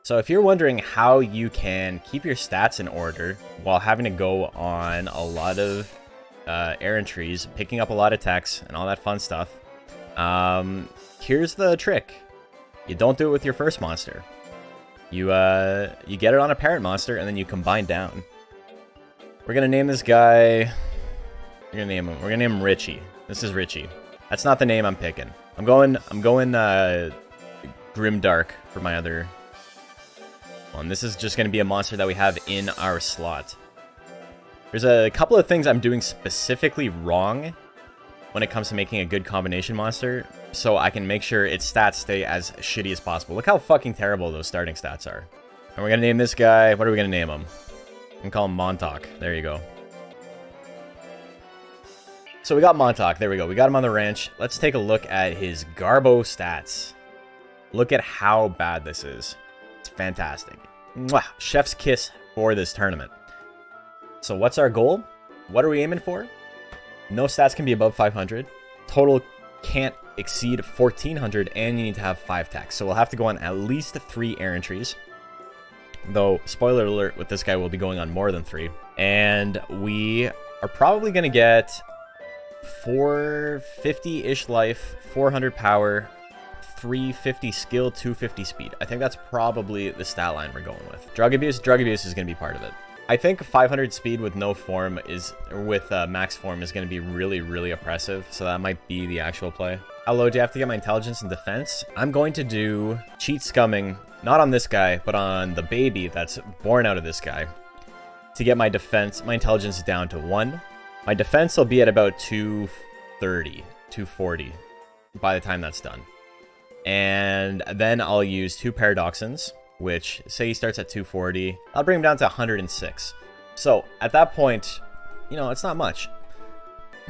So if you're wondering how you can keep your stats in order while having to go on a lot of errantries, picking up a lot of techs, and all that fun stuff, here's the trick. You don't do it with your first monster. You get it on a parent monster, and then you combine down. We're gonna name this guy... We're gonna name him Richie. This is Richie. That's not the name I'm picking. I'm going Grimdark for my other one. This is just gonna be a monster that we have in our slot. There's a couple of things I'm doing specifically wrong when it comes to making a good combination monster, so I can make sure its stats stay as shitty as possible. Look how fucking terrible those starting stats are. And we're gonna name this guy... What are we gonna name him? I'm gonna call him Montauk. There you go. So we got Montauk. There we go. We got him on the ranch. Let's take a look at his Garbo stats. Look at how bad this is. It's fantastic. Mwah! Chef's kiss for this tournament. So what's our goal? What are we aiming for? No stats can be above 500. Total can't exceed 1400, and you need to have 5 techs. So we'll have to go on at least 3 errantries. Though, spoiler alert, with this guy, we'll be going on more than 3. And we are probably going to get 450-ish life, 400 power, 350 skill, 250 speed. I think that's probably the stat line we're going with. Drug abuse is going to be part of it. I think 500 speed with no form is, or with max form, is going to be really, really oppressive. So that might be the actual play. How low do you have to get my intelligence and defense? I'm going to do cheat scumming, not on this guy, but on the baby that's born out of this guy, to get my defense, my intelligence down to 1. My defense will be at about 230, 240 by the time that's done. And then I'll use 2 Paradoxines, which, say he starts at 240, I'll bring him down to 106. So, at that point, you know, it's not much.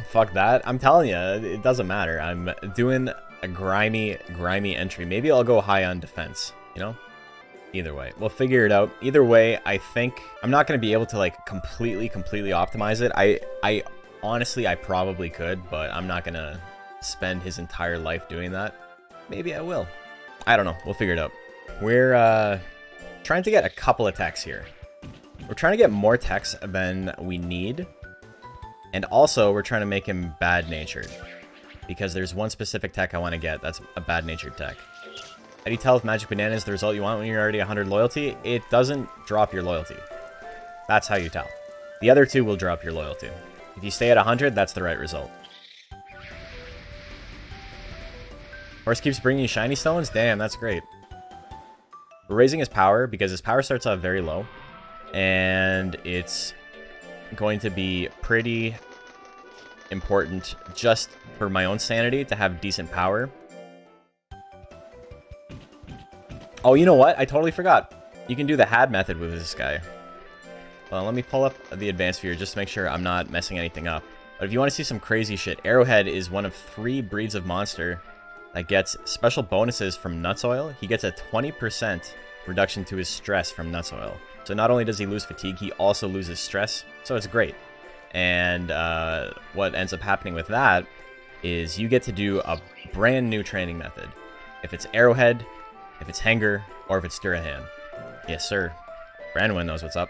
Fuck that. I'm telling you, it doesn't matter. I'm doing a grimy entry. Maybe I'll go high on defense, you know? Either way. We'll figure it out. Either way, I think I'm not going to be able to, like, completely optimize it. I honestly, I probably could, but I'm not going to spend his entire life doing that. Maybe I will. I don't know. We'll figure it out. We're trying to get a couple of techs here. We're trying to get more techs than we need. And also, we're trying to make him bad-natured. Because there's one specific tech I want to get that's a bad-natured tech. How do you tell if Magic Banana is the result you want when you're already 100 loyalty? It doesn't drop your loyalty. That's how you tell. The other 2 will drop your loyalty. If you stay at 100, that's the right result. Horse keeps bringing you shiny stones? Damn, that's great. We're raising his power because his power starts off very low. And it's going to be pretty important just for my own sanity to have decent power. Oh, you know what? I totally forgot. You can do the had method with this guy. Well, let me pull up the advanced viewer just to make sure I'm not messing anything up. But if you want to see some crazy shit, Arrowhead is one of 3 breeds of monster that gets special bonuses from Nuts Oil. He gets a 20% reduction to his stress from Nuts Oil. So not only does he lose fatigue, he also loses stress. So it's great. And what ends up happening with that is you get to do a brand new training method. If it's Arrowhead, if it's Hanger, or if it's Durahan. Yes, sir. Brandwin knows what's up.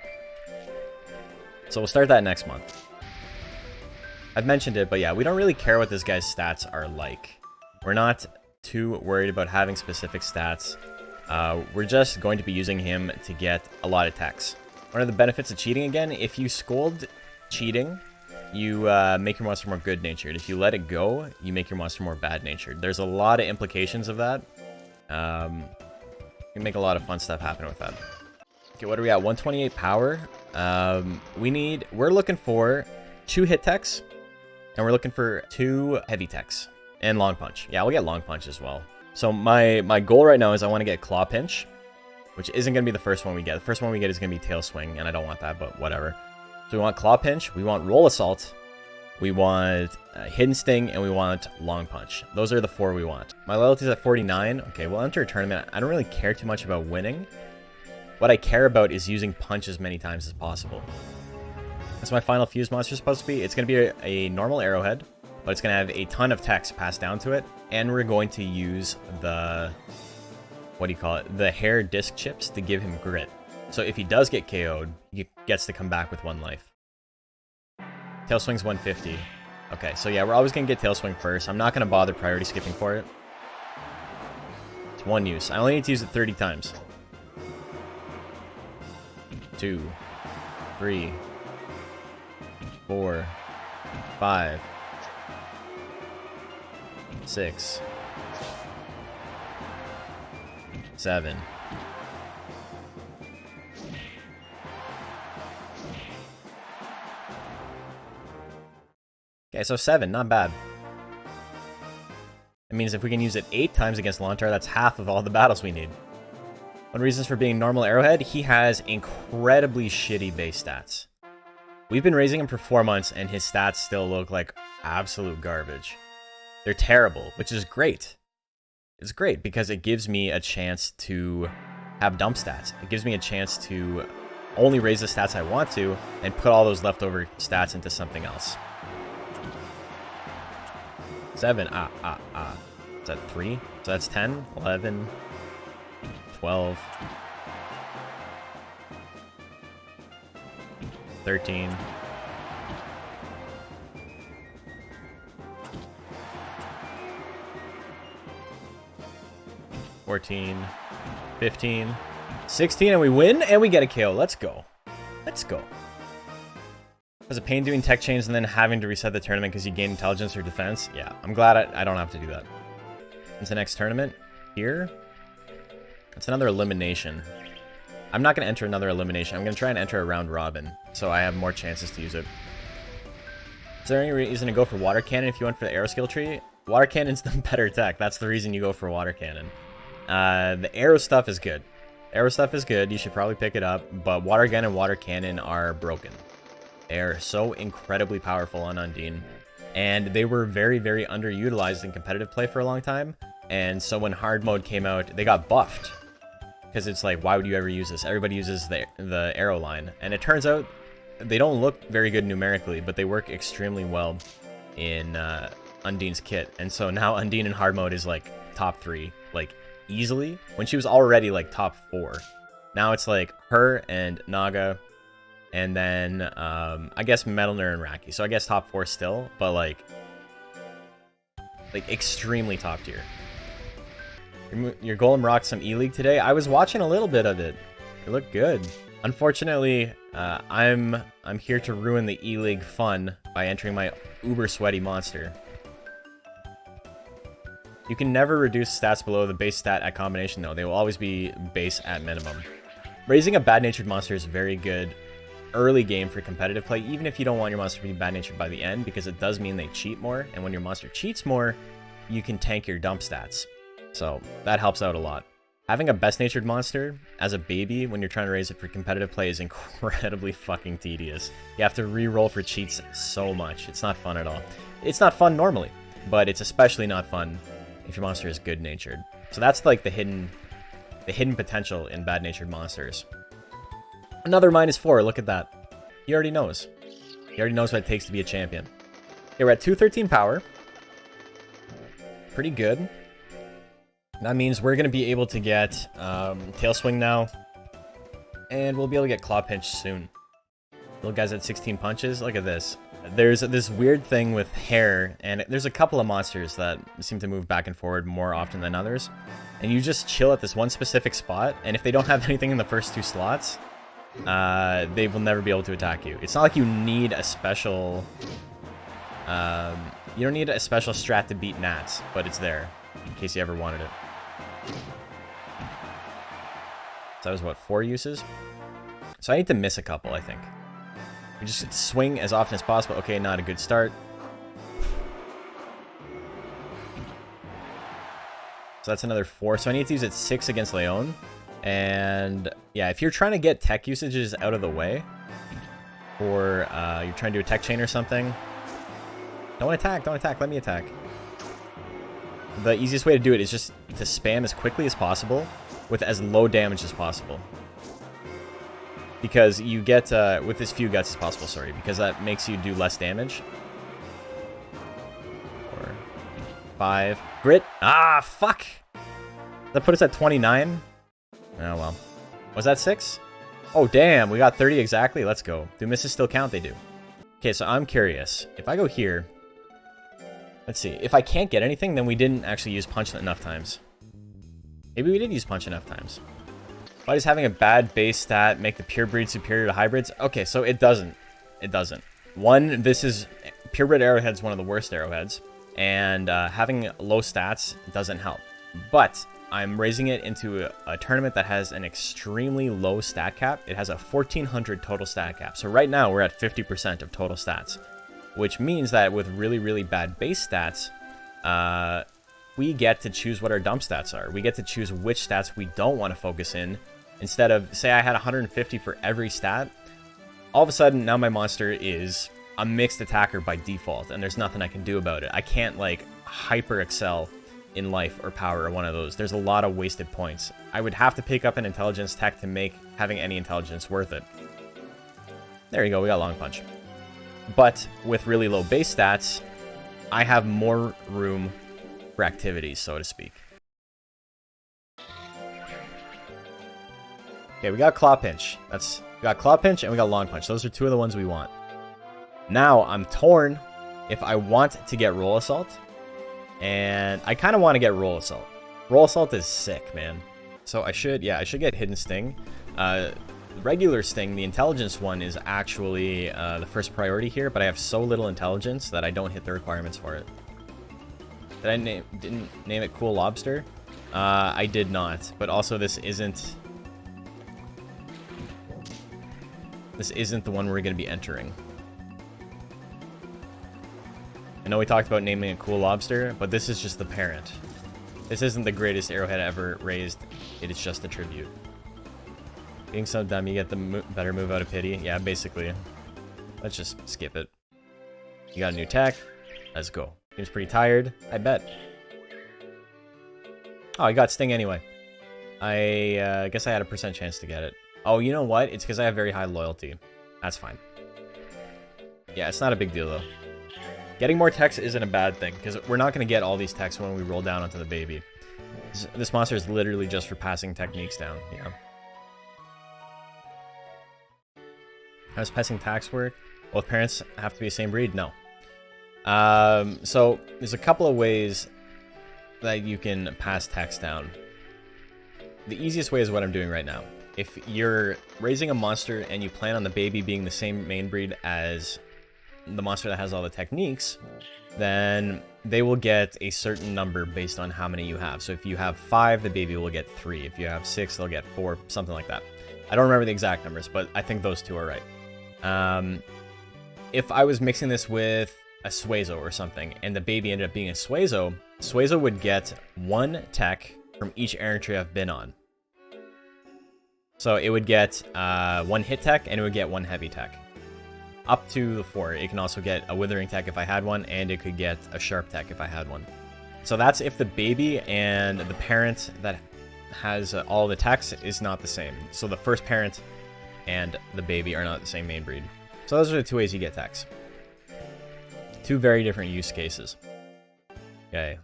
So we'll start that next month. I've mentioned it, but yeah, we don't really care what this guy's stats are like. We're not too worried about having specific stats. We're just going to be using him to get a lot of techs. One of the benefits of cheating again, if you scold cheating, you make your monster more good-natured. If you let it go, you make your monster more bad-natured. There's a lot of implications of that. You can make a lot of fun stuff happen with that. Okay, what are we at? 128 power. We're looking for 2 hit techs, and we're looking for 2 heavy techs. And Long Punch. Yeah, we'll get Long Punch as well. So my goal right now is I want to get Claw Pinch, which isn't going to be the first one we get. The first one we get is going to be Tail Swing, and I don't want that, but whatever. So we want Claw Pinch, we want Roll Assault, we want Hidden Sting, and we want Long Punch. Those are the 4 we want. My loyalty's at 49. Okay, we'll enter a tournament. I don't really care too much about winning. What I care about is using Punch as many times as possible. That's my final fuse monster supposed to be. It's going to be a normal Arrowhead, but it's going to have a ton of techs passed down to it. And we're going to use the what do you call it? The Hare disc chips to give him grit. So if he does get KO'd, he gets to come back with 1 life. Tail swing's 150. Okay, so yeah, we're always going to get tail swing first. I'm not going to bother priority skipping for it. It's 1 use. I only need to use it 30 times. 2, 3, 4, 5, 6, 7. Okay, so 7, not bad. It means if we can use it 8 times against Lontar, that's half of all the battles we need. One reason for being normal Arrowhead, he has incredibly shitty base stats. We've been raising him for 4 months, and his stats still look like absolute garbage. They're terrible, which is great. It's great because it gives me a chance to have dump stats. It gives me a chance to only raise the stats I want to and put all those leftover stats into something else. 7, Is that 3? So that's 10, 11, 12, 13. $14, $15, $16, and we win, and we get a KO. Let's go. Let's go. Was it pain doing tech chains and then having to reset the tournament because you gain intelligence or defense? Yeah, I'm glad I don't have to do that. When's the next tournament? Here? It's another elimination. I'm not going to enter another elimination. I'm going to try and enter a round robin, so I have more chances to use it. Is there any reason to go for water cannon if you went for the arrow skill tree? Water cannon's the better tech. That's the reason you go for water cannon. The arrow stuff is good. Arrow stuff is good. You should probably pick it up, but water gun and water cannon are broken. They are so incredibly powerful on Undine, and they were very, very underutilized in competitive play for a long time. And so when hard mode came out, they got buffed because it's like, why would you ever use this? Everybody uses the arrow line, and it turns out they don't look very good numerically, but they work extremely well in Undine's kit. And so now Undine in hard mode is like top 3, like easily, when she was already like top 4. Now it's like her and Naga, and then I guess Metalner and Raki. So I guess top 4 still, but like extremely top tier. Your Golem rocked some E-League today. I was watching a little bit of it. It looked good. Unfortunately, I'm here to ruin the E-League fun by entering my uber sweaty monster. You can never reduce stats below the base stat at combination, though. They will always be base at minimum. Raising a bad-natured monster is very good early game for competitive play, even if you don't want your monster to be bad-natured by the end, because it does mean they cheat more, and when your monster cheats more, you can tank your dump stats. So that helps out a lot. Having a best-natured monster as a baby when you're trying to raise it for competitive play is incredibly fucking tedious. You have to re-roll for cheats so much. It's not fun at all. It's not fun normally, but it's especially not fun if your monster is good-natured. So that's like the hidden potential in bad-natured monsters. Another -4, look at that. He already knows. He already knows what it takes to be a champion. Okay, we're at 213 power. Pretty good. That means we're going to be able to get Tail Swing now. And we'll be able to get Claw Pinch soon. Little guy's at 16 punches. Look at this. There's this weird thing with Hare, and there's a couple of monsters that seem to move back and forward more often than others. And you just chill at this one specific spot, and if they don't have anything in the first 2 slots, they will never be able to attack you. It's not like you need a special... you don't need a special strat to beat Nats, but it's there, in case you ever wanted it. So that was, what, 4 uses? So I need to miss a couple, I think. We just swing as often as possible. Okay, not a good start. So that's another 4. So I need to use it 6 against Leon. And yeah, if you're trying to get tech usages out of the way, or you're trying to do a tech chain or something, don't attack, let me attack. The easiest way to do it is just to spam as quickly as possible with as low damage as possible. Because you get, with as few guts as possible, sorry, because that makes you do less damage. 4, 5, grit. Ah, fuck! That put us at 29? Oh, well. Was that 6? Oh, damn. We got 30 exactly. Let's go. Do misses still count? They do. Okay, so I'm curious. If I go here... Let's see. If I can't get anything, then we didn't actually use punch enough times. Maybe we did use punch enough times. Why does having a bad base stat make the purebred superior to hybrids? Okay, so it doesn't. It doesn't. One, this is... Purebred arrowhead's one of the worst arrowheads. And having low stats doesn't help. But I'm raising it into a tournament that has an extremely low stat cap. It has a 1400 total stat cap. So right now we're at 50% of total stats. Which means that with really, really bad base stats, we get to choose what our dump stats are. We get to choose which stats we don't want to focus in. Instead of, say I had 150 for every stat, all of a sudden now my monster is a mixed attacker by default, and there's nothing I can do about it. I can't, like, hyper excel in life or power or one of those. There's a lot of wasted points. I would have to pick up an intelligence tech to make having any intelligence worth it. There you go, we got long punch. But with really low base stats, I have more room for activities, so to speak. Okay, we got claw pinch. We got claw pinch and we got long punch. Those are two of the ones we want. Now I'm torn if I want to get roll assault, and I kind of want to get roll assault. Roll assault is sick, man. So I should get hidden sting. Regular sting, the intelligence one, is actually the first priority here, but I have so little intelligence that I don't hit the requirements for it. Didn't name it CoolLobster? I did not, but also this isn't the one we're going to be entering. I know we talked about naming it CoolLobster, but this is just the parent. This isn't the greatest arrowhead ever raised. It is just a tribute. Being so dumb, you get the better move out of pity. Yeah, basically. Let's just skip it. You got a new tech. Let's go. Seems pretty tired. I bet. Oh, I got sting anyway. I guess I had a % chance to get it. Oh, you know what? It's because I have very high loyalty. That's fine. Yeah, it's not a big deal, though. Getting more techs isn't a bad thing, because we're not going to get all these techs when we roll down onto the baby. This monster is literally just for passing techniques down. Yeah. How does passing tax work? Both parents have to be the same breed? No. So there's a couple of ways that you can pass tax down. The easiest way is what I'm doing right now. If you're raising a monster and you plan on the baby being the same main breed as the monster that has all the techniques, then they will get a certain number based on how many you have. So if you have 5, the baby will get 3. If you have 6, they'll get 4, something like that. I don't remember the exact numbers, but I think those two are right. If I was mixing this with a Suezo or something, and the baby ended up being a Suezo, Suezo would get 1 tech from each errantry I've been on. So it would get 1 hit tech, and it would get 1 heavy tech. Up to the 4. It can also get a withering tech if I had one, and it could get a sharp tech if I had one. So that's if the baby and the parent that has all the techs is not the same. So the first parent and the baby are not the same main breed. So those are the 2 ways you get techs. 2 very different use cases. Okay.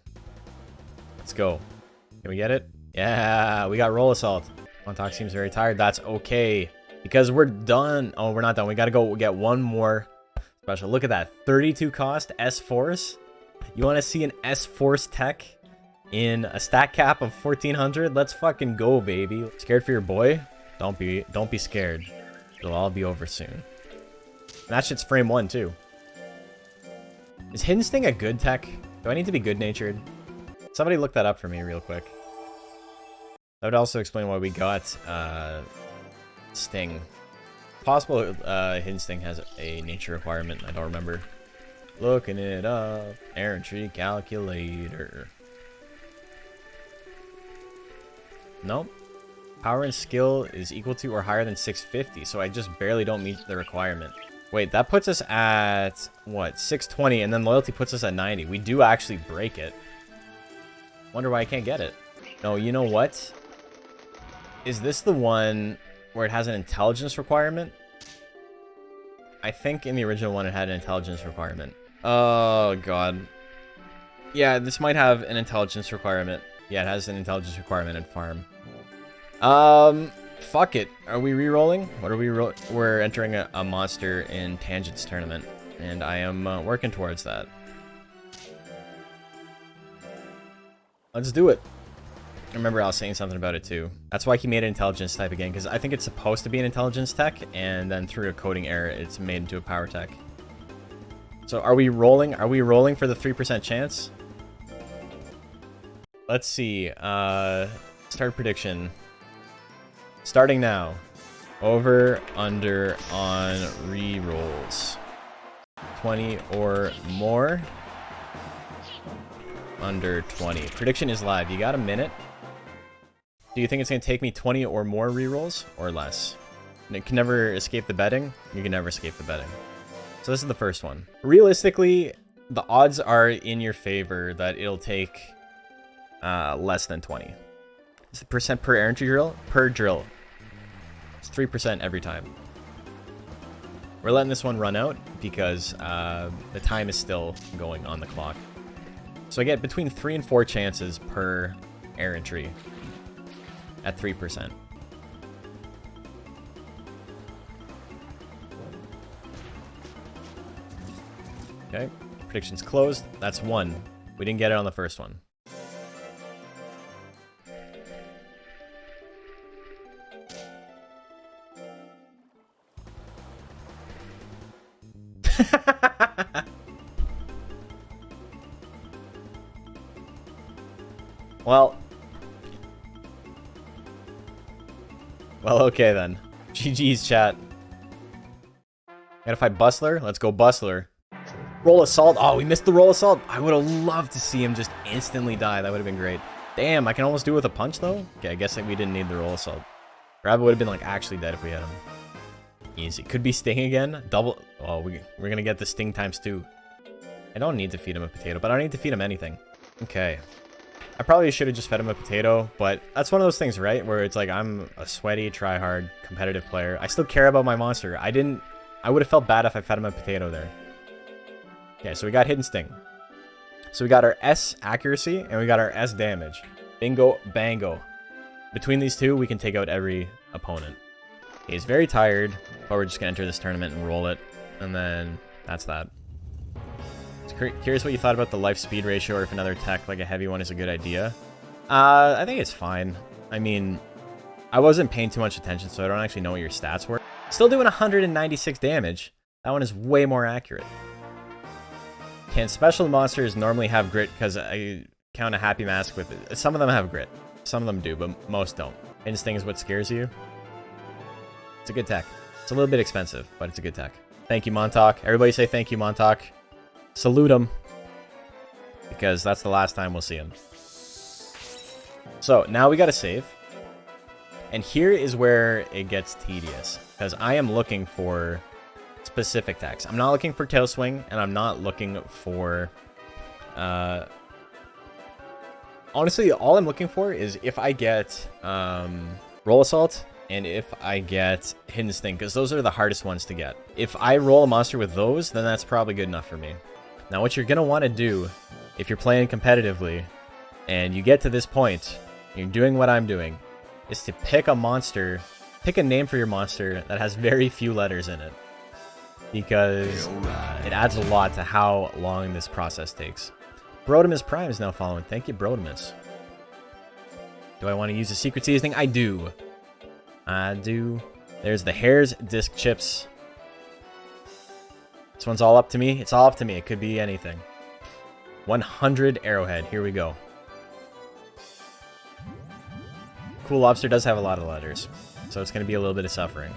Let's go. Can we get it? Yeah, we got roll assault. Montauk seems very tired. That's okay. Because we're done. Oh, we're not done. We gotta go get one more special. Look at that. 32 cost S-Force. You want to see an S-Force tech in a stat cap of 1400? Let's fucking go, baby. Scared for your boy? Don't be scared. It'll all be over soon. And that shit's frame 1 too. Is Hidden Sting a good tech? Do I need to be good-natured? Somebody look that up for me real quick. That would also explain why we got Sting. Possible Hidden Sting has a nature requirement. I don't remember. Looking it up. Errantry calculator. Nope. Power and skill is equal to or higher than 650, so I just barely don't meet the requirement. Wait, that puts us at, what, 620, and then loyalty puts us at 90. We do actually break it. Wonder why I can't get it. No, you know what? Is this the one where it has an intelligence requirement? I think in the original one it had an intelligence requirement. Oh, God. Yeah, this might have an intelligence requirement. Yeah, it has an intelligence requirement in farm. Fuck it. Are we re-rolling? What are we We're entering a monster in Tangents tournament, and I am working towards that. Let's do it. I remember I was saying something about it too. That's why he made an intelligence type again, because I think it's supposed to be an intelligence tech, and then through a coding error, it's made into a power tech. So are we rolling? Are we rolling for the 3% chance? Let's see. Start prediction. Starting now. Over, under, on re-rolls. 20 or more. Under 20. Prediction is live. You got a minute? Do you think it's going to take me 20 or more re-rolls? Or less? And it can never escape the betting? You can never escape the betting. So this is the first one. Realistically, the odds are in your favor that it'll take less than 20. It's the percent per errantry drill? Per drill. It's 3% every time. We're letting this one run out because the time is still going on the clock. So I get between 3 and 4 chances per errantry at 3%. Okay, prediction's closed. That's 1. We didn't get it on the first one. Well, okay then. GG's, chat. Gotta fight Bustler? Let's go Bustler. Roll Assault. Oh, we missed the Roll Assault. I would have loved to see him just instantly die. That would have been great. Damn, I can almost do it with a punch, though? Okay, I guess that we didn't need the Roll Assault. Rabbit would have been, like, actually dead if we had him. Easy. Could be Sting again. Double. Oh, we're gonna get the Sting times 2. I don't need to feed him a potato, but I don't need to feed him anything. Okay. I probably should have just fed him a potato, but that's one of those things, right? Where it's like, I'm a sweaty, try-hard, competitive player. I still care about my monster. I would have felt bad if I fed him a potato there. Okay, so we got Hidden Sting. So we got our S accuracy, and we got our S damage. Bingo, bango. Between these two, we can take out every opponent. He's very tired, but we're just going to enter this tournament and roll it. And then, that's that. Curious what you thought about the life speed ratio, or if another tech, like a heavy one, is a good idea. I think it's fine. I mean, I wasn't paying too much attention, so I don't actually know what your stats were. Still doing 196 damage. That one is way more accurate. Can special monsters normally have grit? Because I count a happy mask with it. Some of them have grit. Some of them do, but most don't. Instinct is what scares you. It's a good tech. It's a little bit expensive, but it's a good tech. Thank you, Montauk. Everybody say thank you, Montauk. Salute him, because that's the last time we'll see him. So now we got to save, and here is where it gets tedious, because I am looking for specific techs. I'm not looking for tail swing, and I'm not looking for honestly, all I'm looking for is if I get roll assault and if I get hidden sting, because those are the hardest ones to get. If I roll a monster with those, then that's probably good enough for me. Now, what you're going to want to do, if you're playing competitively, and you get to this point, you're doing what I'm doing, is to pick a monster, pick a name for your monster that has very few letters in it. Because it adds a lot to how long this process takes. Brotimus Prime is now following. Thank you, Brotimus. Do I want to use a secret seasoning? I do. I do. There's the Hare's disc chips. This one's all up to me. It's all up to me. It could be anything. 100 arrowhead. Here we go. CoolLobster does have a lot of letters, so it's going to be a little bit of suffering.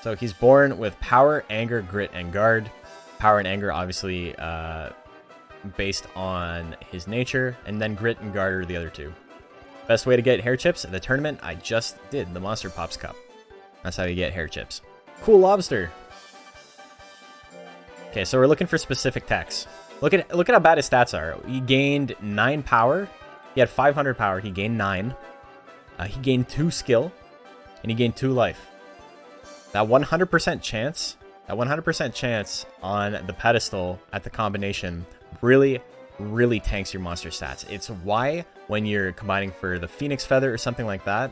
So he's born with power, anger, grit, and guard. Power and anger, obviously, based on his nature, and then grit and guard are the other two. Best way to get hair chips? The tournament I just did, the Monster Pops Cup. That's how you get hair chips. CoolLobster. Okay, so we're looking for specific techs. Look at how bad his stats are. He gained 9 power. He had 500 power. He gained 9. He gained 2 skill, and he gained 2 life. That 100% chance, on the pedestal at the combination really really tanks your monster stats. It's why when you're combining for the Phoenix Feather or something like that,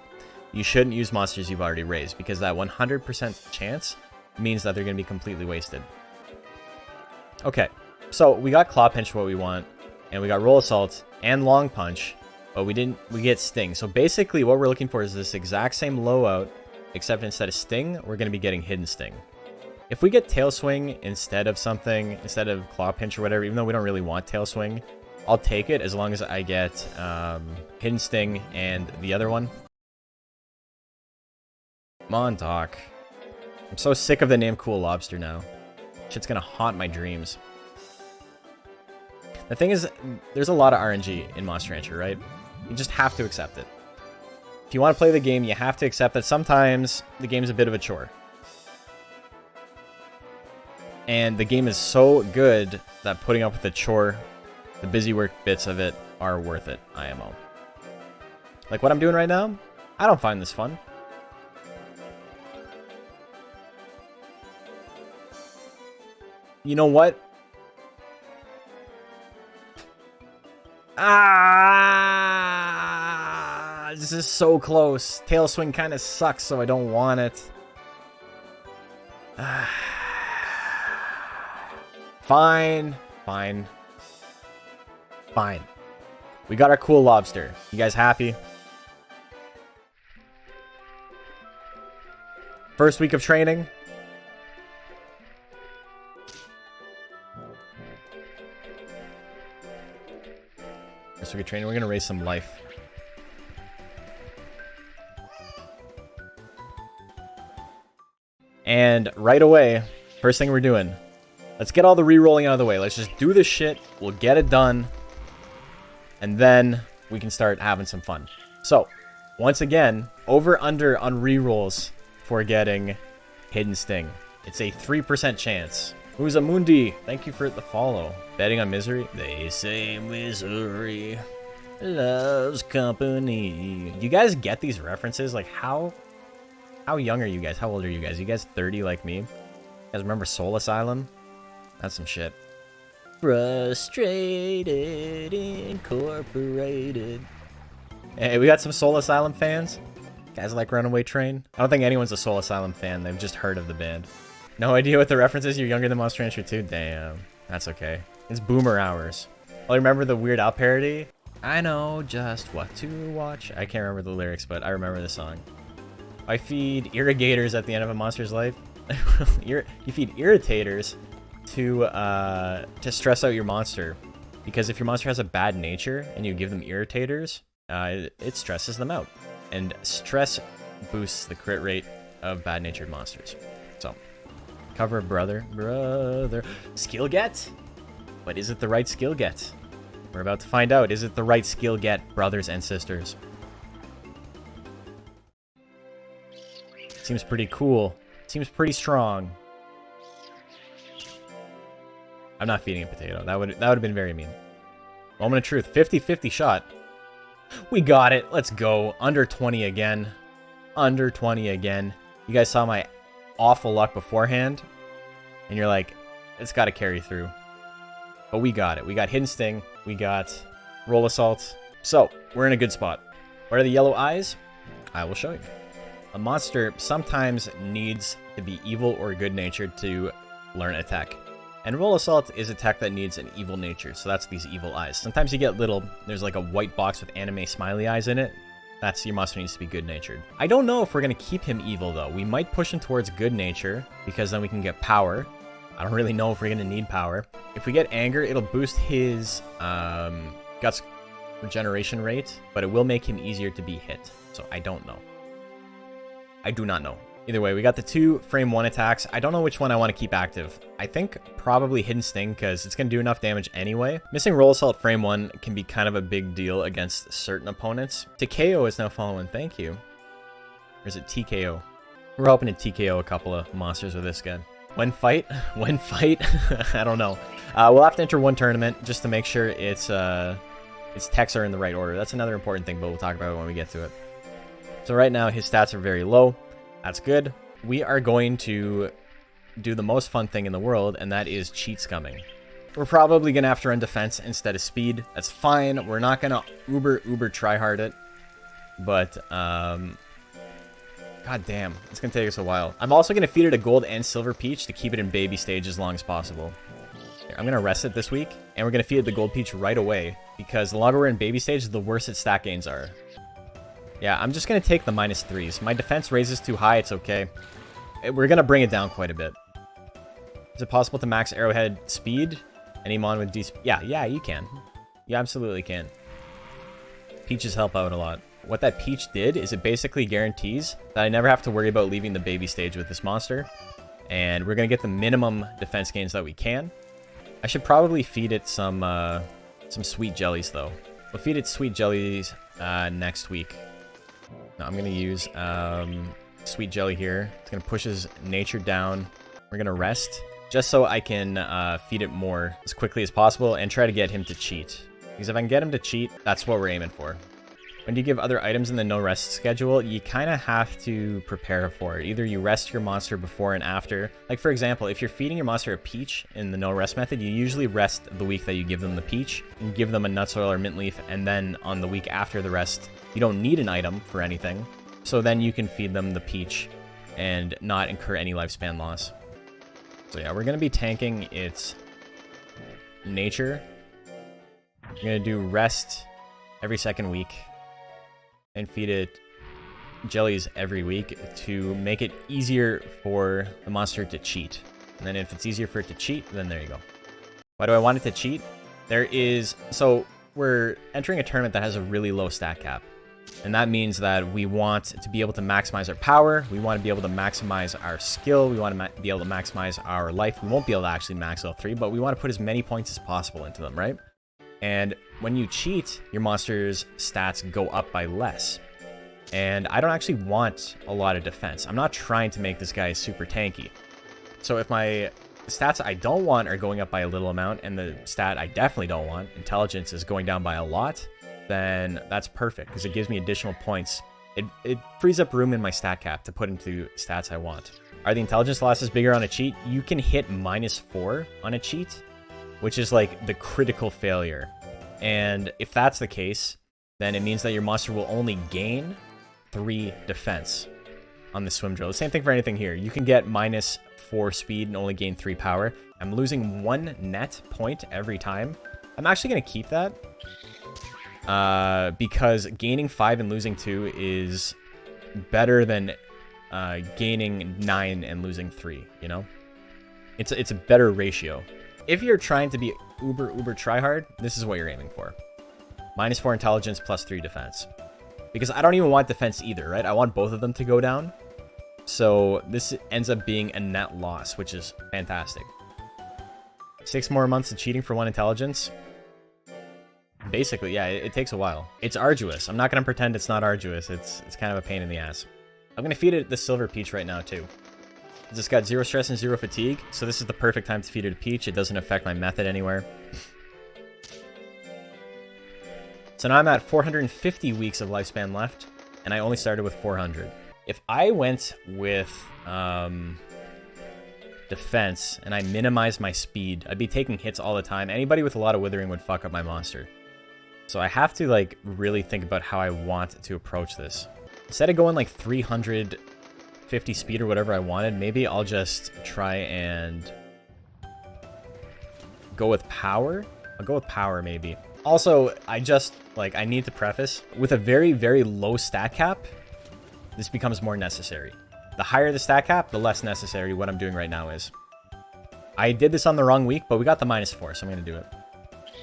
you shouldn't use monsters you've already raised, because that 100% chance means that they're going to be completely wasted. Okay, so we got Claw Pinch what we want, and we got Roll Assault and Long Punch, but we get Sting. So basically what we're looking for is this exact same Loadout, except instead of Sting, we're going to be getting Hidden Sting. If we get Tail Swing instead of something, instead of Claw Pinch or whatever, even though we don't really want Tail Swing, I'll take it as long as I get Hidden Sting and the other one. Montauk. I'm so sick of the name CoolLobster now. Shit's gonna haunt my dreams. The thing is, there's a lot of RNG in Monster Rancher, right? You just have to accept it. If you want to play the game, you have to accept that sometimes the game's a bit of a chore. And the game is so good that putting up with the chore, the busy work bits of it, are worth it, IMO. Like what I'm doing right now, I don't find this fun. You know what? Ah, this is so close. Tail Swing kind of sucks, so I don't want it. Fine. Fine. Fine. We got our CoolLobster. You guys happy? First week of training. First week of training. We're going to raise some life. And right away, first thing we're doing, let's get all the re-rolling out of the way. Let's just do this shit. We'll get it done. And then we can start having some fun. So, once again, over-under on re-rolls for getting Hidden Sting. It's a 3% chance. Uzamundi, thank you for the follow. Betting on misery? They say misery loves company. Do you guys get these references? Like, how young are you guys? How old are you guys? You guys 30 like me? You guys remember Soul Asylum? That's some shit. Frustrated Incorporated. Hey, we got some Soul Asylum fans? Guys like Runaway Train? I don't think anyone's a Soul Asylum fan. They've just heard of the band. No idea what the reference is? You're younger than Monster Rancher 2? Damn. That's okay. It's boomer hours. Oh, remember the Weird Al parody? I know just what to watch. I can't remember the lyrics, but I remember the song. I feed irrigators at the end of a monster's life. You feed irritators to stress out your monster, because if your monster has a bad nature and you give them irritators, it stresses them out, and stress boosts the crit rate of bad-natured monsters. So, cover brother skill get, but is it the right skill get? We're about to find out. Is it the right skill get, brothers and sisters? Seems pretty cool. Seems pretty strong. I'm not feeding a potato. That would have been very mean. Moment of truth. 50-50 shot. We got it. Let's go. Under 20 again. Under 20 again. You guys saw my awful luck beforehand, and you're like, it's got to carry through. But we got it. We got Hidden Sting. We got Roll Assault. So, we're in a good spot. What are the yellow eyes? I will show you. A monster sometimes needs to be evil or good-natured to learn attack. And Roll Assault is a tech that needs an evil nature, so that's these evil eyes. Sometimes you get there's like a white box with anime smiley eyes in it. That's your monster needs to be good-natured. I don't know if we're going to keep him evil, though. We might push him towards good nature, because then we can get power. I don't really know if we're going to need power. If we get anger, it'll boost his guts regeneration rate, but it will make him easier to be hit. So I don't know. I do not know. Either way, we got the 2 frame 1 attacks. I don't know which one I want to keep active. I think probably Hidden Sting, because it's going to do enough damage anyway. Missing Roll Assault frame 1 can be kind of a big deal against certain opponents. TKO is now following, thank you. Or is it TKO? We're hoping to TKO a couple of monsters with this guy. When fight? When fight? I don't know. We'll have to enter 1 tournament just to make sure its techs are in the right order. That's another important thing, but we'll talk about it when we get to it. So right now, his stats are very low. That's good. We are going to do the most fun thing in the world, and that is cheat scumming. We're probably going to have to run defense instead of speed. That's fine. We're not going to uber try hard it. But, god damn. It's going to take us a while. I'm also going to feed it a gold and silver peach to keep it in baby stage as long as possible. Here, I'm going to rest it this week. And we're going to feed it the gold peach right away. Because the longer we're in baby stage, the worse its stat gains are. Yeah, I'm just going to take the -3s. My defense raises too high. It's okay. We're going to bring it down quite a bit. Is it possible to max arrowhead speed? Any mon with D... Yeah, you can. You absolutely can. Peaches help out a lot. What that peach did is it basically guarantees that I never have to worry about leaving the baby stage with this monster. And we're going to get the minimum defense gains that we can. I should probably feed it some sweet jellies, though. We'll feed it sweet jellies next week. No, I'm going to use sweet jelly here. It's going to push his nature down. We're going to rest. Just so I can feed it more as quickly as possible and try to get him to cheat. Because if I can get him to cheat, that's what we're aiming for. When you give other items in the no rest schedule, you kind of have to prepare for it. Either you rest your monster before and after. Like, for example, if you're feeding your monster a peach in the no rest method, you usually rest the week that you give them the peach and give them a nut soil or mint leaf. And then on the week after the rest, you don't need an item for anything. So then you can feed them the peach and not incur any lifespan loss. So yeah, we're going to be tanking its nature. We're going to do rest every second week. And feed it jellies every week to make it easier for the monster to cheat. And then if it's easier for it to cheat, then there you go. Why do I want it to cheat? So we're entering a tournament that has a really low stat cap. And that means that we want to be able to maximize our power. We want to be able to maximize our skill. We want to be able to maximize our life. We won't be able to actually max all 3, but we want to put as many points as possible into them, right? And when you cheat, your monster's stats go up by less. And I don't actually want a lot of defense. I'm not trying to make this guy super tanky. So if my stats I don't want are going up by a little amount, and the stat I definitely don't want, intelligence, is going down by a lot, then that's perfect, because it gives me additional points. It frees up room in my stat cap to put into stats I want. Are the intelligence losses bigger on a cheat? You can hit -4 on a cheat, which is like the critical failure. And if that's the case, then it means that your monster will only gain 3 defense on the swim drill. The same thing for anything here. You can get -4 speed and only gain 3 power. I'm losing 1 net point every time. I'm actually going to keep that. Because gaining 5 and losing 2 is better than gaining 9 and losing 3, you know? It's a better ratio. If you're trying to be uber tryhard, this is what you're aiming for. -4 intelligence plus 3 defense. Because I don't even want defense either, right? I want both of them to go down. So this ends up being a net loss, which is fantastic. 6 more months of cheating for 1 intelligence. Basically, yeah, it takes a while. It's arduous. I'm not going to pretend it's not arduous. It's kind of a pain in the ass. I'm going to feed it the silver peach right now, too. It's got 0 stress and 0 fatigue, so this is the perfect time to feed it a peach. It doesn't affect my method anywhere. So now I'm at 450 weeks of lifespan left, and I only started with 400. If I went with defense and I minimized my speed, I'd be taking hits all the time. Anybody with a lot of withering would fuck up my monster. So I have to like really think about how I want to approach this. Instead of going like 350 speed or whatever I wanted, maybe I'll just try and go with power. I'll go with power maybe. Also, I need to preface, with a very, very low stat cap, this becomes more necessary. The higher the stat cap, the less necessary what I'm doing right now is. I did this on the wrong week, but we got the -4, so I'm going to do it.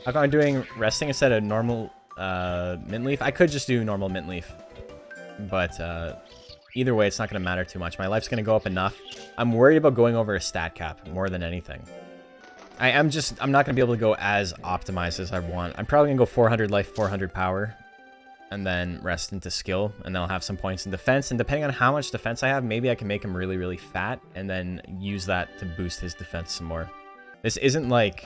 How come I'm doing resting instead of normal mint leaf? I could just do normal mint leaf. But either way, it's not going to matter too much. My life's going to go up enough. I'm worried about going over a stat cap more than anything. I'm not going to be able to go as optimized as I want. I'm probably going to go 400 life, 400 power. And then rest into skill, and then I'll have some points in defense. And depending on how much defense I have, maybe I can make him really, really fat, and then use that to boost his defense some more. This isn't like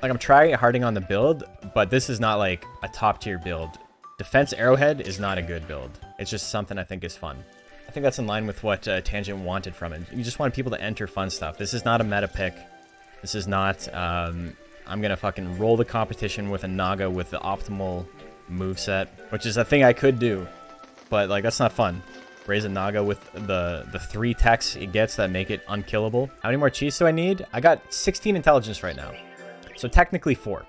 I'm try-harding on the build, but this is not like a top-tier build. Defense Arrowhead is not a good build. It's just something I think is fun. I think that's in line with what Tangent wanted from it. You just want people to enter fun stuff. This is not a meta pick. This is not, I'm gonna fucking roll the competition with a Naga with the optimal moveset, which is a thing I could do, but like that's not fun. Raise a Naga with the 3 techs it gets that make it unkillable. How many more cheats do I need? I got 16 intelligence right now, so technically 4.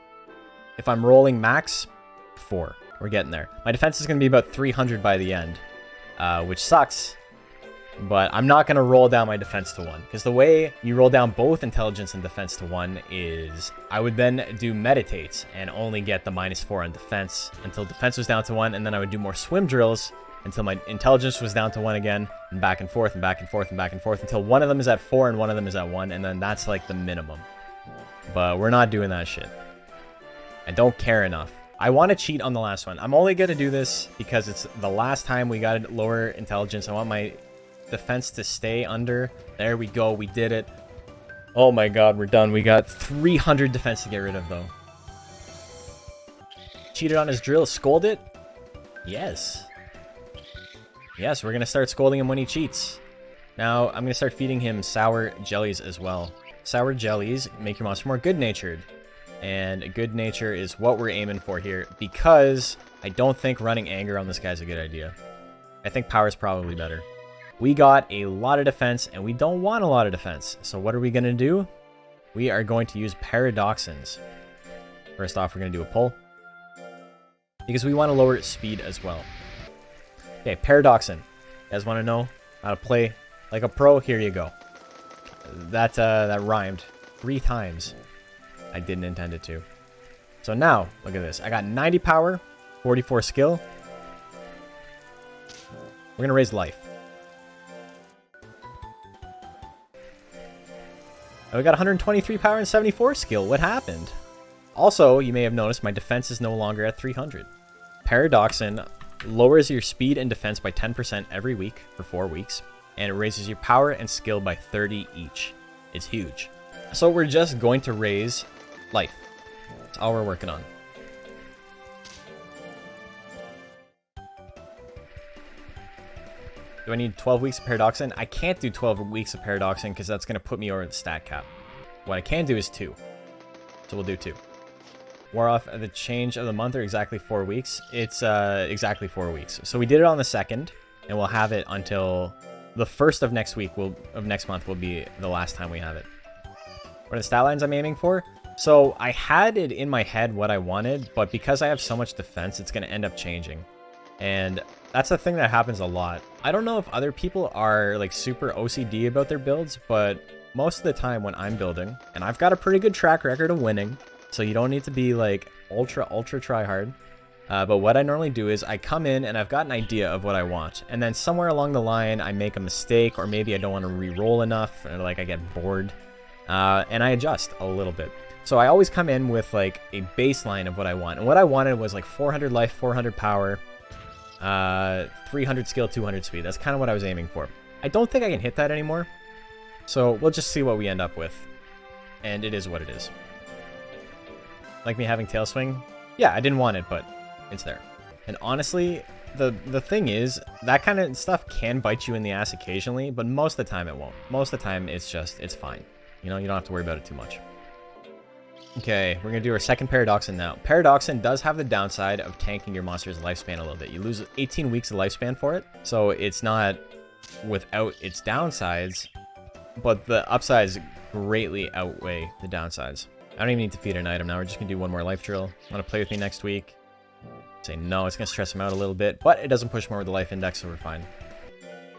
If I'm rolling max, 4. We're getting there. My defense is gonna be about 300 by the end, which sucks. But I'm not going to roll down my defense to 1. Because the way you roll down both intelligence and defense to 1 is I would then do meditates and only get the -4 on defense until defense was down to 1. And then I would do more swim drills until my intelligence was down to 1 again. And back and forth and back and forth and back and forth until one of them is at 4 and one of them is at 1. And then that's like the minimum. But we're not doing that shit. I don't care enough. I want to cheat on the last one. I'm only going to do this because it's the last time we got lower intelligence. I want my defense to stay under. There we go. We did it. Oh my god, we're done. We got 300 defense to get rid of, though. Cheated on his drill. Scold it? Yes. Yes, we're going to start scolding him when he cheats. Now, I'm going to start feeding him sour jellies as well. Sour jellies make your monster more good-natured. And good nature is what we're aiming for here, because I don't think running anger on this guy's a good idea. I think power is probably better. We got a lot of defense, and we don't want a lot of defense. So what are we going to do? We are going to use Paradoxines. First off, we're going to do a pull, because we want to lower speed as well. Okay, Paradoxine. You guys want to know how to play like a pro? Here you go. That rhymed 3 times. I didn't intend it to. So now, look at this. I got 90 power, 44 skill. We're going to raise life. We got 123 power and 74 skill. What happened? Also, you may have noticed my defense is no longer at 300. Paradoxine lowers your speed and defense by 10% every week for 4 weeks, and it raises your power and skill by 30 each. It's huge. So we're just going to raise life. That's all we're working on. Do I need 12 weeks of Paradoxine? I can't do 12 weeks of Paradoxine because that's going to put me over the stat cap. What I can do is 2. So we'll do 2. Wore off at the change of the month, or exactly 4 weeks? It's exactly 4 weeks. So we did it on the 2nd, and we'll have it until the 1st of next week. Of next month will be the last time we have it. What are the stat lines I'm aiming for? So I had it in my head what I wanted, but because I have so much defense, it's going to end up changing. And that's a thing that happens a lot. I don't know if other people are like super OCD about their builds, but most of the time when I'm building, and I've got a pretty good track record of winning, so you don't need to be like ultra try hard. But what I normally do is I come in and I've got an idea of what I want, and then somewhere along the line I make a mistake, or maybe I don't want to re-roll enough, or like I get bored, and I adjust a little bit. So I always come in with like a baseline of what I want, and what I wanted was like 400 life, 400 power, 300 skill, 200 speed. That's kind of what I was aiming for. I don't think I can hit that anymore, so we'll just see what we end up with, and it is what it is. Like me having tail swing? Yeah, I didn't want it, but it's there. And honestly, the thing is, that kind of stuff can bite you in the ass occasionally, but most of the time it won't. Most of the time it's fine. You know, you don't have to worry about it too much. Okay, we're going to do our second Paradoxine now. Paradoxine does have the downside of tanking your monster's lifespan a little bit. You lose 18 weeks of lifespan for it, so it's not without its downsides, but the upsides greatly outweigh the downsides. I don't even need to feed an item now. We're just going to do one more life drill. Want to play with me next week? Say no, it's going to stress him out a little bit, but it doesn't push more with the life index, so we're fine.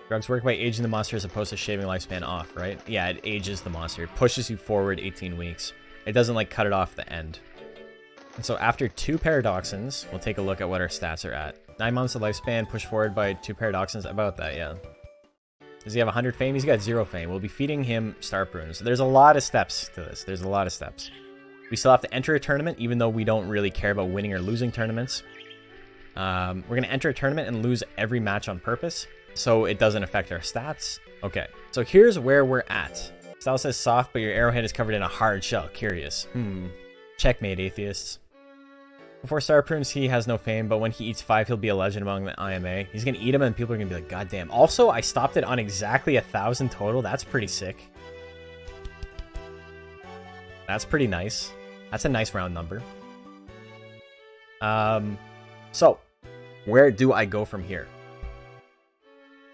Drugs work by aging the monster as opposed to shaving lifespan off, right? Yeah, it ages the monster. It pushes you forward 18 weeks. It doesn't like cut it off the end. And so after 2 Paradoxines, we'll take a look at what our stats are at. 9 months of lifespan, push forward by 2 Paradoxines. About that, yeah. Does he have 100 fame? He's got 0 fame. We'll be feeding him star prunes. There's a lot of steps to this. There's a lot of steps. We still have to enter a tournament, even though we don't really care about winning or losing tournaments. We're going to enter a tournament and lose every match on purpose, so it doesn't affect our stats. Okay, so here's where we're at. Style says soft, but your arrowhead is covered in a hard shell. Curious. Checkmate, atheists. Before star prunes, he has no fame, but when he eats 5, he'll be a legend among the IMA. He's going to eat them, and people are going to be like, God damn. Also, I stopped it on exactly 1,000 total. That's pretty sick. That's pretty nice. That's a nice round number. So, where do I go from here?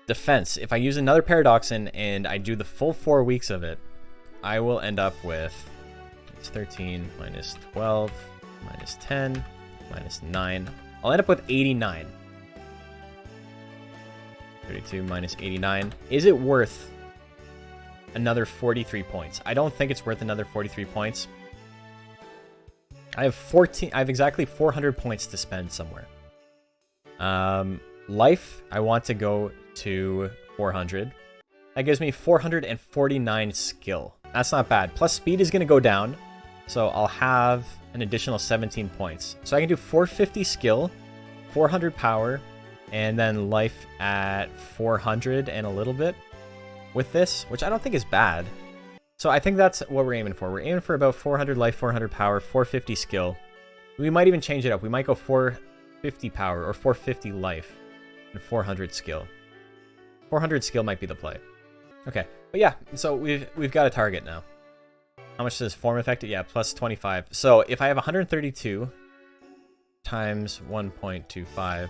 Defense. If I use another Paradoxine and I do the full 4 weeks of it, I will end up with... It's 13 minus 12 minus 10 minus 9. I'll end up with 89. 32 minus 89. Is it worth another 43 points? I don't think it's worth another 43 points. I have exactly 400 points to spend somewhere. Life, I want to go to 400. That gives me 449 skill. That's not bad. Plus speed is going to go down, so I'll have an additional 17 points. So I can do 450 skill, 400 power, and then life at 400 and a little bit with this, which I don't think is bad. So I think that's what we're aiming for. We're aiming for about 400 life, 400 power, 450 skill. We might even change it up. We might go 450 power or 450 life and 400 skill. 400 skill might be the play. Okay, but yeah, so we've got a target now. How much does form affect it? Yeah, plus 25. So if I have 132 times 1.25,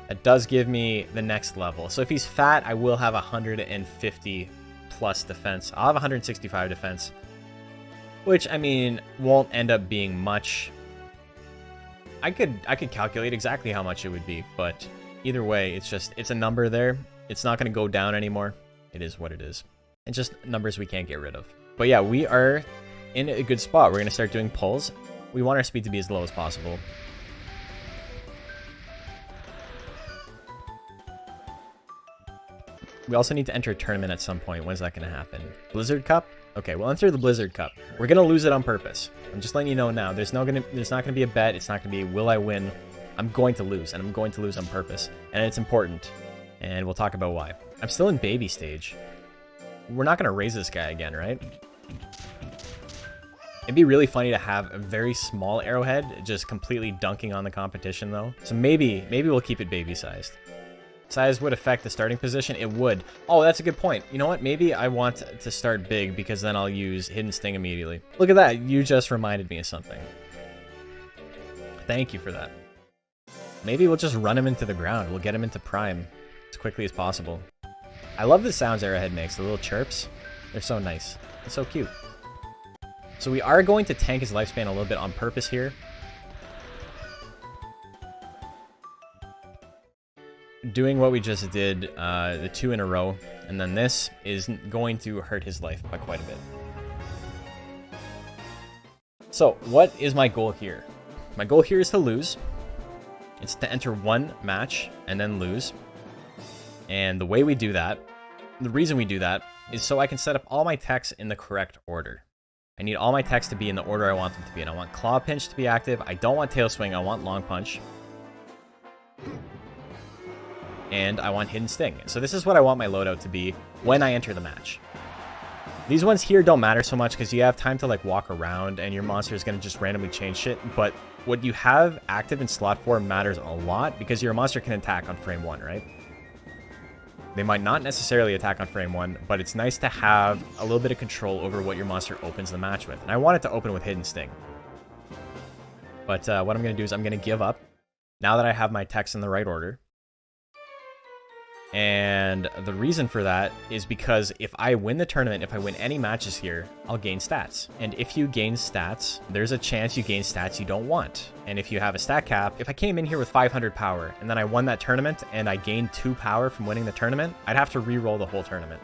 that does give me the next level. So if he's fat, I will have 150 plus defense. I'll have 165 defense, which, I mean, won't end up being much. I could calculate exactly how much it would be, but either way, it's a number there. It's not going to go down anymore. It is what it is. It's just numbers we can't get rid of. But yeah, we are in a good spot. We're going to start doing pulls. We want our speed to be as low as possible. We also need to enter a tournament at some point. When's that going to happen? Blizzard Cup? Okay, we'll enter the Blizzard Cup. We're going to lose it on purpose. I'm just letting you know now. There's not going to be a bet. It's not going to be, will I win? I'm going to lose, and I'm going to lose on purpose. And it's important. And we'll talk about why. I'm still in baby stage. We're not going to raise this guy again, right? It'd be really funny to have a very small arrowhead just completely dunking on the competition, though. So maybe we'll keep it baby-sized. Size would affect the starting position. It would. Oh, that's a good point. You know what? Maybe I want to start big because then I'll use Hidden Sting immediately. Look at that. You just reminded me of something. Thank you for that. Maybe we'll just run him into the ground. We'll get him into prime as quickly as possible. I love the sounds Arrowhead makes. The little chirps. They're so nice. It's so cute. So we are going to tank his lifespan a little bit on purpose here. Doing what we just did, the 2 in a row, and then this is going to hurt his life by quite a bit. So what is my goal here? My goal here is to lose. It's to enter 1 match and then lose. And the way we do that, the reason we do that, is so I can set up all my techs in the correct order. I need all my techs to be in the order I want them to be in. I want Claw Pinch to be active. I don't want Tail Swing. I want Long Punch. And I want Hidden Sting. So this is what I want my loadout to be when I enter the match. These ones here don't matter so much because you have time to like walk around and your monster is going to just randomly change shit. But what you have active in slot 4 matters a lot because your monster can attack on frame 1, right? They might not necessarily attack on frame 1, but it's nice to have a little bit of control over what your monster opens the match with. And I want it to open with Hidden Sting. But what I'm going to do is I'm going to give up now that I have my techs in the right order. And the reason for that is because if I win the tournament, if I win any matches here, I'll gain stats. And if you gain stats, there's a chance you gain stats you don't want. And if you have a stat cap, if I came in here with 500 power and then I won that tournament and I gained 2 power from winning the tournament, I'd have to re-roll the whole tournament.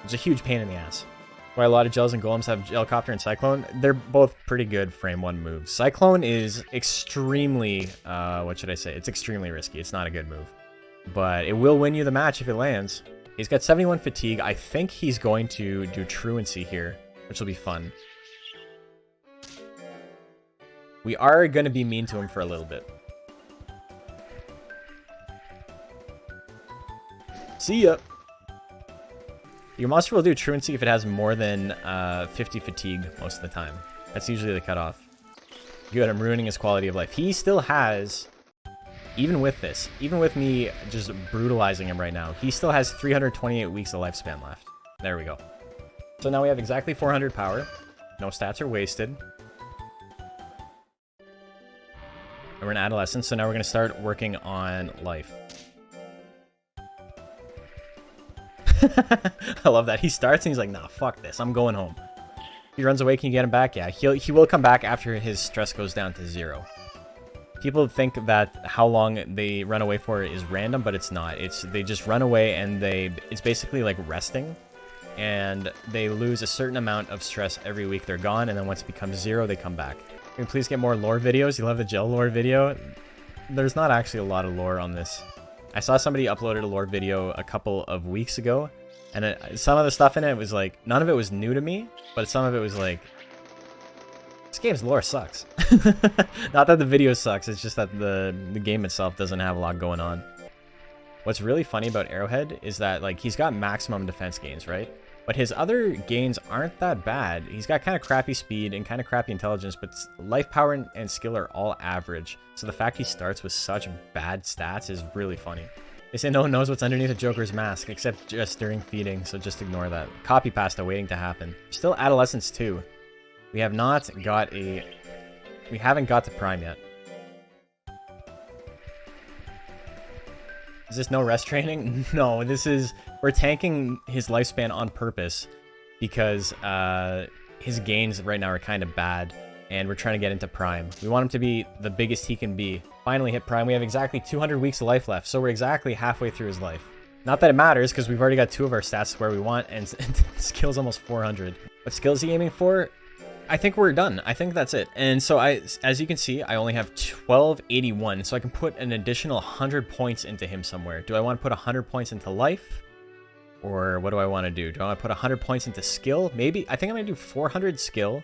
It's a huge pain in the ass. Why a lot of gels and golems have Gelcopter and Cyclone, they're both pretty good frame 1 moves. Cyclone is extremely, what should I say? It's extremely risky. It's not a good move. But it will win you the match if it lands. He's got 71 fatigue. I think he's going to do truancy here, which will be fun. We are going to be mean to him for a little bit. See ya! Your monster will do truancy if it has more than 50 fatigue most of the time. That's usually the cutoff. Good, I'm ruining his quality of life. He still has... Even with this, even with me just brutalizing him right now, he still has 328 weeks of lifespan left. There we go. So now we have exactly 400 power. No stats are wasted. And we're in adolescence, so now we're going to start working on life. I love that. He starts and he's like, nah, fuck this. I'm going home. He runs away. Can you get him back? Yeah, he will come back after his stress goes down to 0. People think that how long they run away for is random, but it's not. They just run away and it's basically like resting. And they lose a certain amount of stress every week they're gone, and then once it becomes 0, they come back. Can we please get more lore videos? You love the gel lore video? There's not actually a lot of lore on this. I saw somebody uploaded a lore video a couple of weeks ago, and some of the stuff in it was like, none of it was new to me, but some of it was like, this game's lore sucks. Not that the video sucks, it's just that the game itself doesn't have a lot going on. What's really funny about Arrowhead is that, like, he's got maximum defense gains, right? But his other gains aren't that bad. He's got kind of crappy speed and kind of crappy intelligence, but life power and skill are all average. So the fact he starts with such bad stats is really funny. They say no one knows what's underneath a Joker's mask, except just during feeding, so just ignore that. Copy pasta waiting to happen. Still Adolescence 2. We haven't got to Prime yet. Is this no rest training? No, we're tanking his lifespan on purpose because his gains right now are kind of bad, and we're trying to get into Prime. We want him to be the biggest he can be. Finally hit Prime. We have exactly 200 weeks of life left, so we're exactly halfway through his life. Not that it matters, because we've already got 2 of our stats where we want, and skill's almost 400. What skill is he aiming for? I think we're done. I think that's it. And so as you can see, I only have 1281, so I can put an additional 100 points into him somewhere. Do I want to put 100 points into life? Or what do I want to do? Do I want to put 100 points into skill? Maybe. I think I'm going to do 400 skill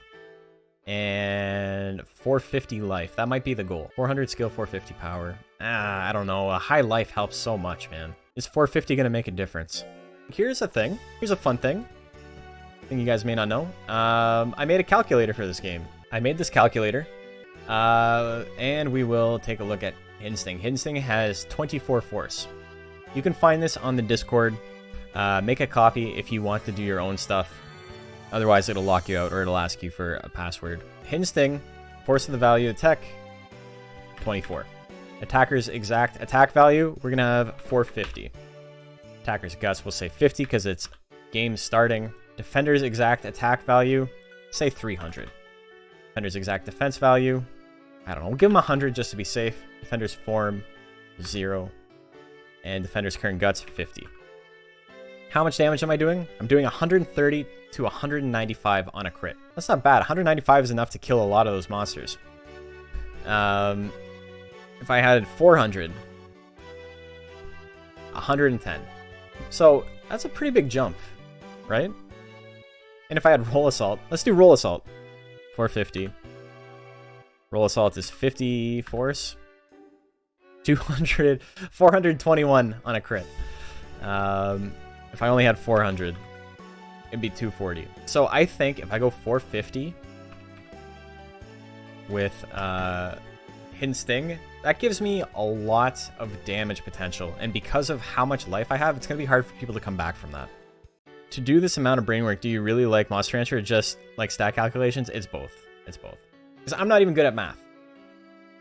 and 450 life. That might be the goal. 400 skill, 450 power. I don't know. A high life helps so much, man. Is 450 going to make a difference? Here's a thing. Here's a fun thing. You guys may not know. I made a calculator for this game. I made this calculator, and we will take a look at Hidden Sting. Hidden Sting has 24 force. You can find this on the Discord. Make a copy if you want to do your own stuff. Otherwise, it'll lock you out or it'll ask you for a password. Hidden Sting, force of the value of tech, 24. Attacker's exact attack value, we're going to have 450. Attacker's guts, we'll say 50 because it's game starting. Defender's exact attack value, say 300. Defender's exact defense value, I don't know, we'll give him 100 just to be safe. Defender's form, 0. And Defender's current guts, 50. How much damage am I doing? I'm doing 130 to 195 on a crit. That's not bad. 195 is enough to kill a lot of those monsters. If I had 400, 110. So that's a pretty big jump, right? And if I had Roll Assault, let's do Roll Assault. 450. Roll Assault is 50 force. 200, 421 on a crit. If I only had 400, it'd be 240. So I think if I go 450 with Hidden Sting, that gives me a lot of damage potential. And because of how much life I have, it's going to be hard for people to come back from that. To do this amount of brain work, do you really like Monster Rancher or just like stat calculations? It's both. It's both. Because I'm not even good at math.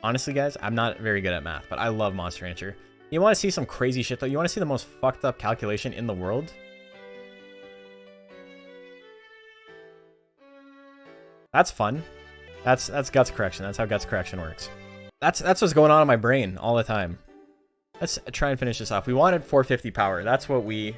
Honestly, guys, I'm not very good at math, but I love Monster Rancher. You want to see some crazy shit, though? You want to see the most fucked up calculation in the world? That's fun. That's guts correction. That's how guts correction works. That's what's going on in my brain all the time. Let's try and finish this off. We wanted 450 power. That's what we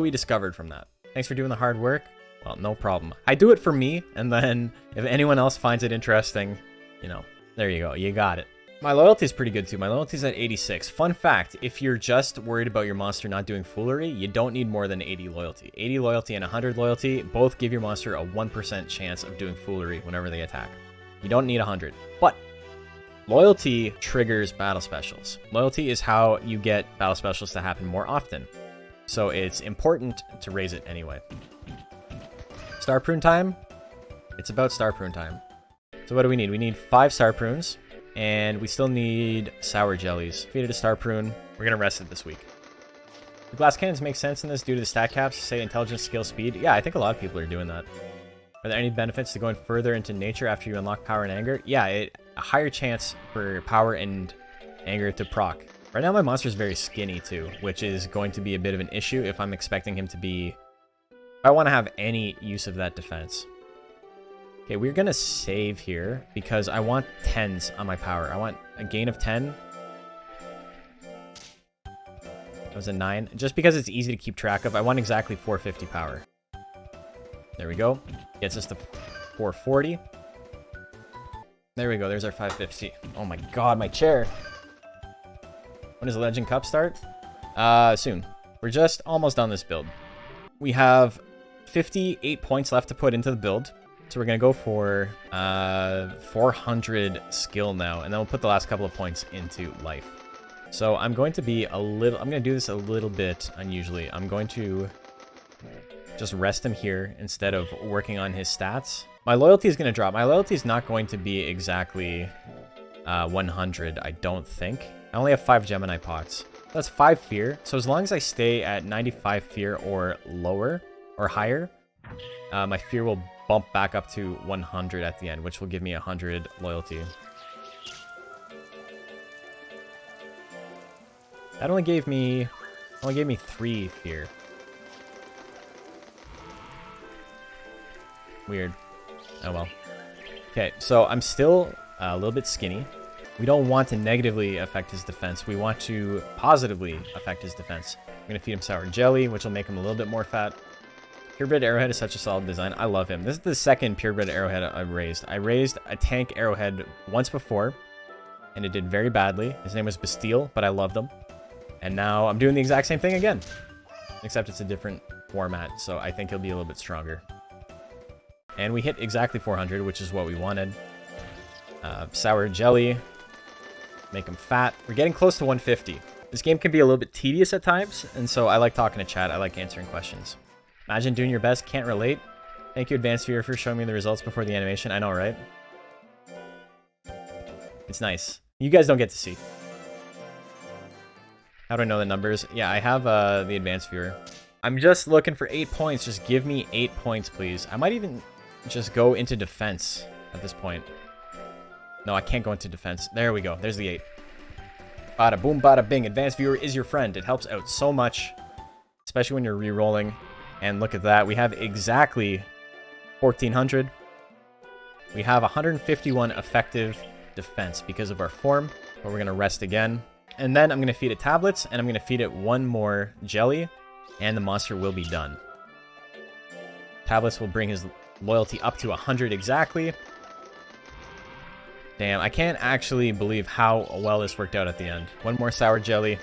discovered from that. Thanks for doing the hard work. Well, no problem. I do it for me, and then if anyone else finds it interesting, you know, there you go. You got it. My loyalty is pretty good too. My loyalty is at 86. Fun fact, if you're just worried about your monster not doing foolery, you don't need more than 80 loyalty. 80 loyalty and 100 loyalty both give your monster a 1% chance of doing foolery whenever they attack. You don't need 100. But loyalty triggers battle specials. Loyalty is how you get battle specials to happen more often. So it's important to raise it anyway. Star Prune time? It's about Star Prune time. So what do we need? We need 5 Star Prunes. And we still need sour jellies. Feed it a Star Prune. We're going to rest it this week. The glass cannons make sense in this due to the stat caps, say intelligence, skill, speed. Yeah, I think a lot of people are doing that. Are there any benefits to going further into nature after you unlock power and anger? Yeah, a higher chance for power and anger to proc. Right now my monster is very skinny too, which is going to be a bit of an issue if I'm expecting him to be... If I want to have any use of that defense. Okay, we're going to save here because I want 10s on my power. I want a gain of 10. That was a 9. Just because it's easy to keep track of, I want exactly 450 power. There we go. Gets us to 440. There we go. There's our 550. Oh my god, my chair. When does the Legend Cup start? Soon. We're just almost on this build. We have 58 points left to put into the build. So we're going to go for 400 skill now. And then we'll put the last couple of points into life. So I'm going to be I'm going to do this a little bit unusually. I'm going to just rest him here instead of working on his stats. My loyalty is going to drop. My loyalty is not going to be exactly 100, I don't think. I only have 5 Gemini pots. That's 5 fear. So as long as I stay at 95 fear or lower or higher, my fear will bump back up to 100 at the end, which will give me 100 loyalty. That only gave me 3 fear. Weird. Oh well. Okay, so I'm still a little bit skinny. We don't want to negatively affect his defense. We want to positively affect his defense. I'm going to feed him sour jelly, which will make him a little bit more fat. Purebred Arrowhead is such a solid design. I love him. This is the second Purebred Arrowhead I've raised. I raised a tank Arrowhead once before, and it did very badly. His name was Bastille, but I loved him. And now I'm doing the exact same thing again, except it's a different format, so I think he'll be a little bit stronger. And we hit exactly 400, which is what we wanted. Sour jelly. Make him fat. We're getting close to 150. This game can be a little bit tedious at times, and so I like talking to chat. I like answering questions. Imagine doing your best, can't relate. Thank you, Advanced Viewer, for showing me the results before the animation. I know, right? It's nice. You guys don't get to see. How do I know the numbers? Yeah, I have the Advanced Viewer. I'm just looking for 8 points. Just give me 8 points, please. I might even just go into defense at this point. No, I can't go into defense. There we go. There's the 8. Bada boom, bada bing. Advanced Viewer is your friend. It helps out so much, especially when you're re-rolling. And look at that. We have exactly 1,400. We have 151 effective defense because of our form. But we're going to rest again. And then I'm going to feed it tablets, and I'm going to feed it 1 more jelly, and the monster will be done. Tablets will bring his loyalty up to 100 exactly. Damn, I can't actually believe how well this worked out at the end. 1 more sour jelly.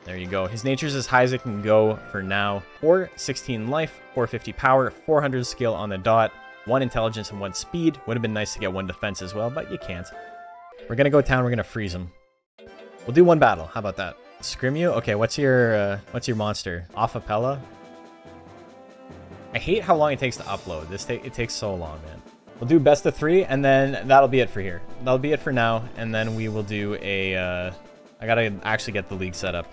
There you go. His nature's as high as it can go for now. 416 life, 450 power, 400 skill on the dot, 1 intelligence and 1 speed. Would have been nice to get 1 defense as well, but you can't. We're going to go town. We're going to freeze him. We'll do 1 battle. How about that? Scrim you? Okay, what's your monster? Offapella? I hate how long it takes to upload. It takes so long, man. We'll do best of 3, and then that'll be it for here. That'll be it for now, and then we will do a... I gotta actually get the league set up.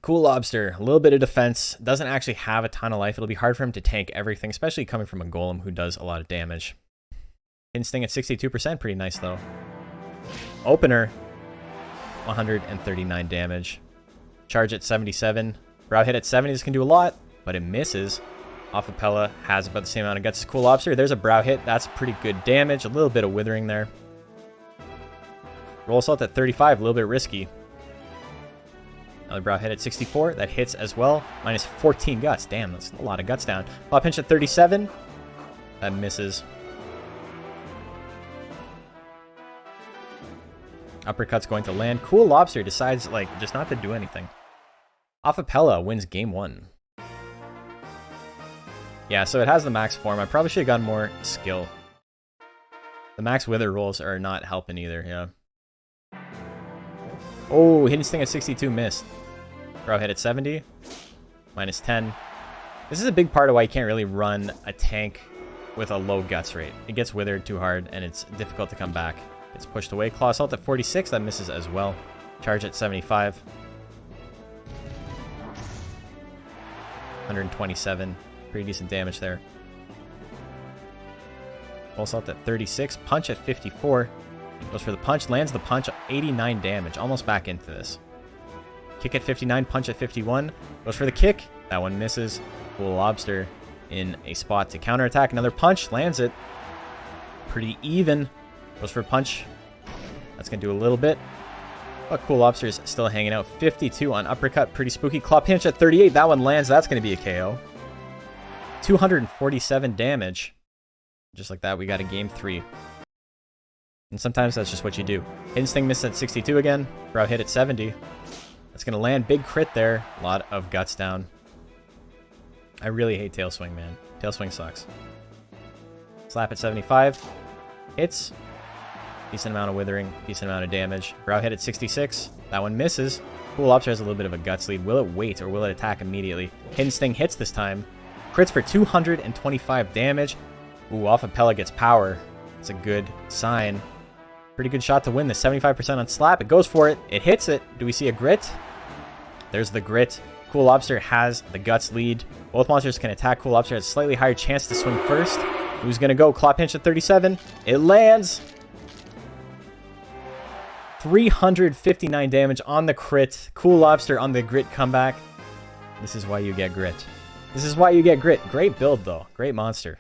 CoolLobster, a little bit of defense. Doesn't actually have a ton of life. It'll be hard for him to tank everything, especially coming from a golem who does a lot of damage. Instinct at 62%, pretty nice though. Opener, 139 damage. Charge at 77. Brow hit at 70. This can do a lot, but it misses. Offapella has about the same amount of guts as CoolLobster. There's a brow hit. That's pretty good damage. A little bit of withering there. Roll assault at 35. A little bit risky. Another brow hit at 64. That hits as well. Minus 14 guts. Damn, that's a lot of guts down. Paw pinch at 37. That misses. Uppercut's going to land. CoolLobster decides, like, just not to do anything. Offapella wins game 1. Yeah, so it has the max form. I probably should have gotten more skill. The max wither rolls are not helping either, yeah. Oh, hidden sting at 62 missed. Brow hit at 70. Minus 10. This is a big part of why you can't really run a tank with a low guts rate. It gets withered too hard, and it's difficult to come back. It's pushed away. Claw assault at 46. That misses as well. Charge at 75. 127. Pretty decent damage there. Pulse out at 36. Punch at 54. Goes for the punch. Lands the punch. 89 damage. Almost back into this. Kick at 59. Punch at 51. Goes for the kick. That one misses. CoolLobster in a spot to counterattack. Another punch. Lands it. Pretty even. Goes for a punch. That's going to do a little bit. But CoolLobster is still hanging out. 52 on uppercut. Pretty spooky. Claw pinch at 38. That one lands. That's going to be a KO. 247 damage. Just like that, we got a game 3. And sometimes that's just what you do. Hidden Sting missed at 62 again. Brow hit at 70. That's going to land. Big crit there. A lot of guts down. I really hate Tail Swing, man. Tail Swing sucks. Slap at 75. Hits. Decent amount of withering. Decent amount of damage. Brow hit at 66. That one misses. CoolLobster has a little bit of a guts lead. Will it wait or will it attack immediately? Hidden Sting hits this time. Crits for 225 damage. Ooh, off of Pella gets power. It's a good sign. Pretty good shot to win this. 75% on slap. It goes for it. It hits it. Do we see a grit? There's the grit. CoolLobster has the guts lead. Both monsters can attack. CoolLobster has a slightly higher chance to swing first. Who's going to go? Claw pinch at 37. It lands. 359 damage on the crit. CoolLobster on the grit comeback. This is why you get grit. This is why you get grit. Great build, though. Great monster.